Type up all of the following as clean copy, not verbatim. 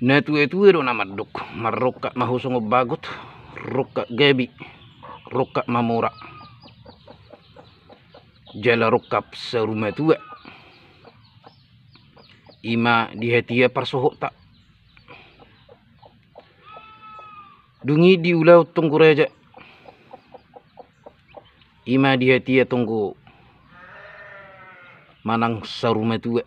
Na tuwe do na maduk marroka mahusong bagot roka gebi roka mamura jala rokap seruma tuwe ima dihetia parsoho tak dungi di ulau tunggu reja ima dihetia tunggu manang saruma tuwe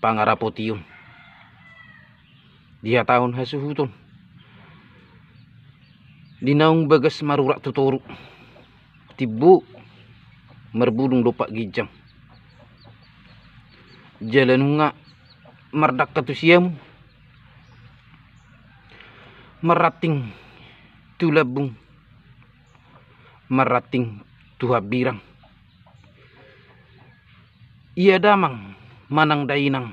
pangarapotiun dia tahun hasuhutun dinaung bagas marurak tutoru tibu merbudung dopak gijang jalanunga mardak katusiam merating tulabung merating tuhabirang ia damang manang dainang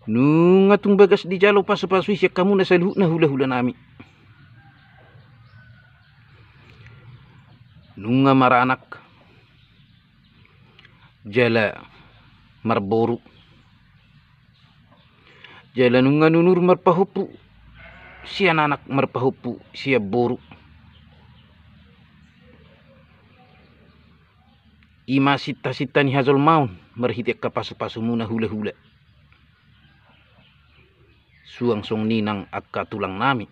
nunga tung bagas di jalo pasu-pasu siya kamu na saluh na hula-hula nami nunga maranak jala marboru jala nunga nunur marpahupu siya nanak marpahupu siya boru ima sita-sita ni hazol maun marhitek ka pasu-pasu muna hula-hula suang song ninang akka tulang nami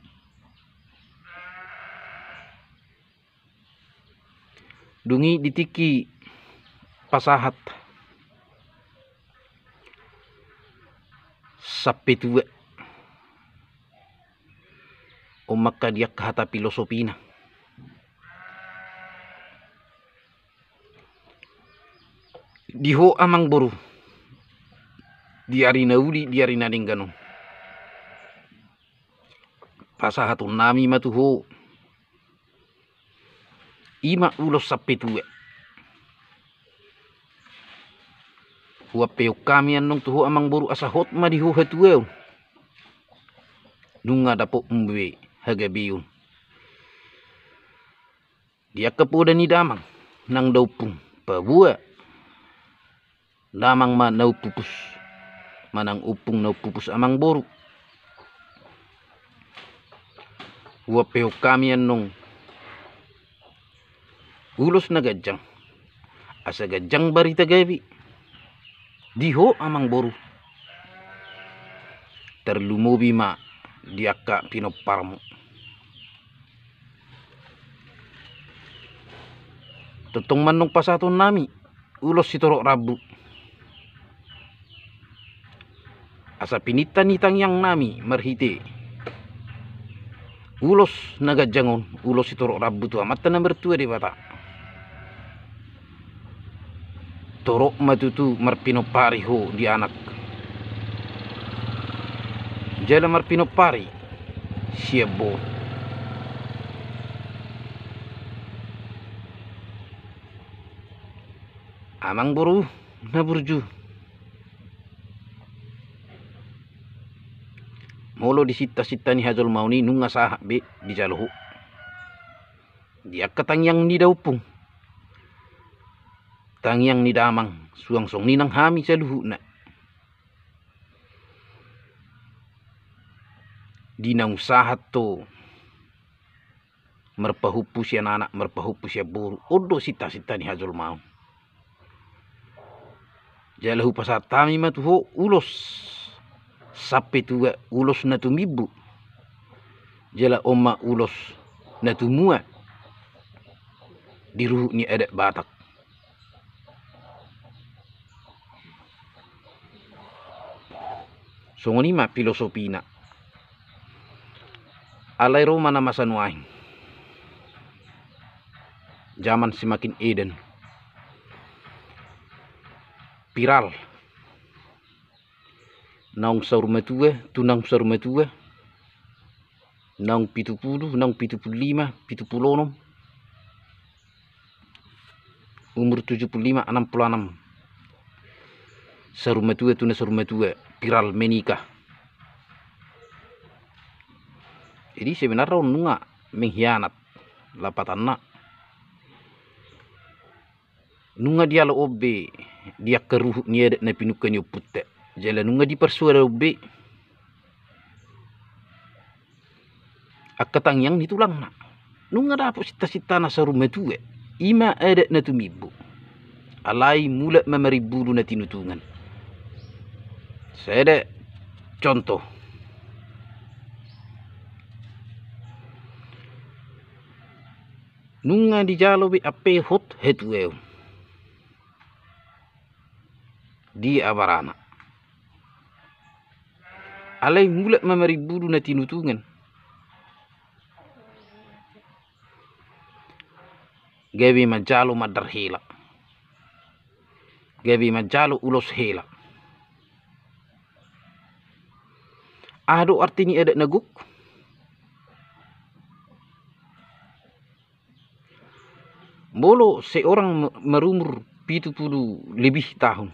dungi ditiki pasahat sapi tuwe o maka dia kahata filosofina diho amang boru diari nauli diari nadingganu pasahatun nami matuho ima ulos sapi tuwe huapeo kami anong tuho amang boru asahot madiho hatuwe nunga dapo umbe hagabiyun dia kepoda ni damang nang daupung pabua damang ma nau pupus manang upung nau pupus amang boru huapeo kami anong ulos na gajang asa gajang barita gabi diho amang boru terlumobi ma diaka pinoparmu totong manong pasaton nami ulos sitorok rabu asa pinitan-nitang yang nami marhite ulos nagajangon ulos sitorok rabu tu amat na bertua di bata torok matutu marpinopari ho di anak jala marpinopari siabo amang boru na burju molo di sita-sita ni hazol mauni nunga sahak be di jalohu dia ketangyang ni daupung tangyang ni damang suang song ninang hami sa luhu na dinang usahat to merpahupu siya nanak merpahupu siya boru odo sita-sita ni hazol mau jalahu pasatami matuho ulos sape tuwa ulos na tumibu jala oma ulos na tumua di ruhu ni adat batak songoni ma filosofina alay Roma na masanuahin zaman semakin eden piral naung saurmatua tunang saurmatua naung 70 naung 75 76 umur 75 66 saurmatua tuna saurmatua piral menikah jadi sebenarnya nunga mengkhianat lapatan nunga dia lo obe dia keruh niadat na pinukan yo putte Jala nunga di persuara be akatang yang ditulang na nunga dapat sita-sita na sa rumah tuwe ima ada na tumibo alai mula mamaribulu na tinutungan. Saya ada contoh nunga di jalo be ape hot hetueu di abarana alai mula mamaribulu na tinutungan. Gabi majalo madar hela, gabi majalo ulos hela. Ado artinya ada naguk. Bolo seorang merumur 70 lebih tahun.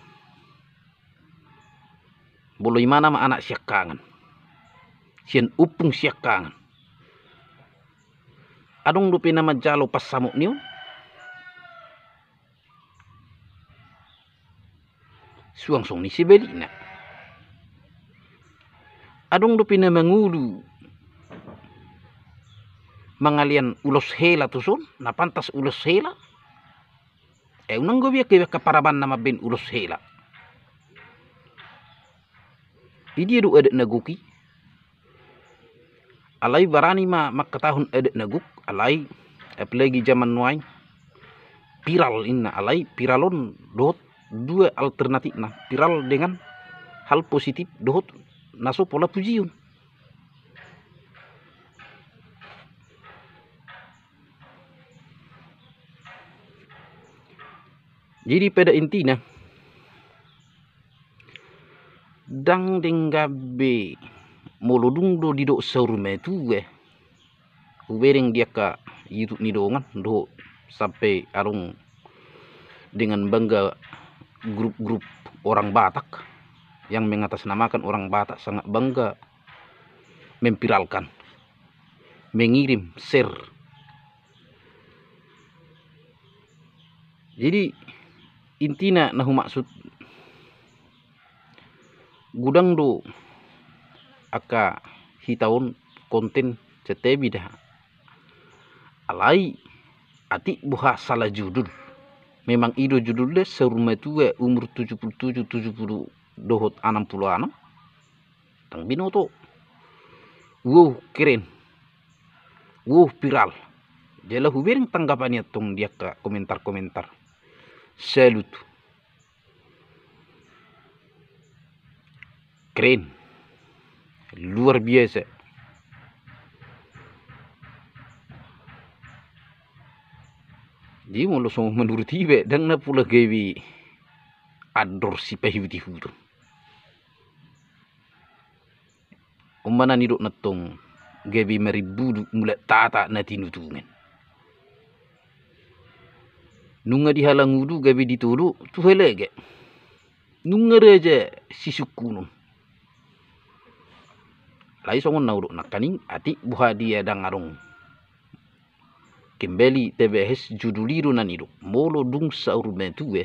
Bolo imana ma anak siakangan. Sian upung siakangan. Adong lupi nama jalo pas samuk niyo. Suang-suang ni si belina. Adong lupi nama ngulu. Mangalian ulos hela tusun. Na pantas ulos hela. Unang gobia kaya kaparaban nama ben ulos hela. Idi adu adat naguki. Alai barani makatahun adat naguk. Alai apalagi zaman nuai. Viral inna alai viralon dot dua alternatif nah. Viral dengan hal positif dot naso pola pujiun. Jadi pada intinya dang denggabe molodung do didok saurume tuwe ubereng dia ka YouTube nidongan do sampai arung dengan bangga grup-grup orang Batak yang mengatasnamakan orang Batak sangat bangga memviralkan, mengirim, share. Jadi intina nahu maksud gudang do aka hitaun konten cetebi dah alai ati buha salah judul. Memang ido judulnya serumah tua umur 77 70 dohot 66 tang binoto. Wow keren, wow viral. Jala hubering tanggapannya tong dia ke komentar-komentar. Salut. Keren. Luar biasa. Jadi mau langsung menurut ibe dan na pula gawi ador si pahiwiti hurun. Umana nidok natong gawi maribudu mula tata na tinutungan. Nunga dihalang udu gawi ditulu tu helege. Nunga raja si sukunun. Lai songon naudok nakaning ati buha dia dang arong. Kembali TBS juduliru nanido molo dung saurume tuwe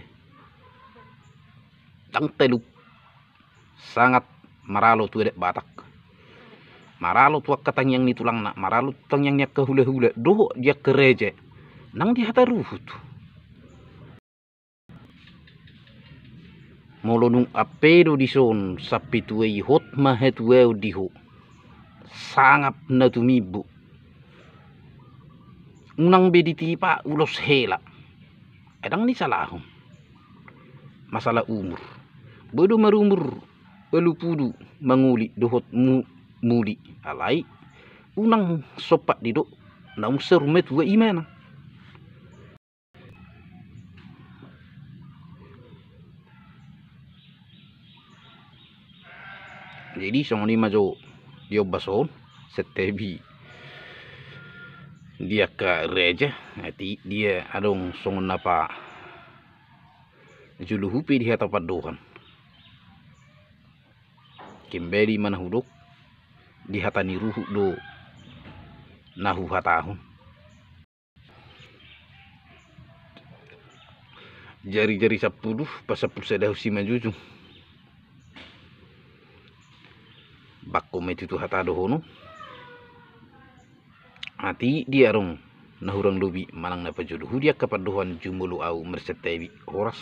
tang teluk sangat maralo tuwe dek Batak maralo tuwa katang yang nitulang nak maralo tang yang nyak hula-hula doh dia kereje nang di hata ruhut molo nung apedo dison sapi tuwe hot mahet weu diho sangat natumibu unang bediti pa ulos hela edang ni salahon masalah umur bodo marumur pelupudu manguli dohot muli alai unang sopak didok naung serumet wa imana jadi songoni majo dio bason setebi dia ke reja nanti dia adong songon apa julu hupi di hata padohan kembali mana huduk di hata ni ruhu do nahu hatahun jari-jari 10 pas 10 sedah si majujung bakko metitu hata do hono ati dia rong na hurang lubi manang na pajodo hudia kapaduhan jumulu au mersetewi horas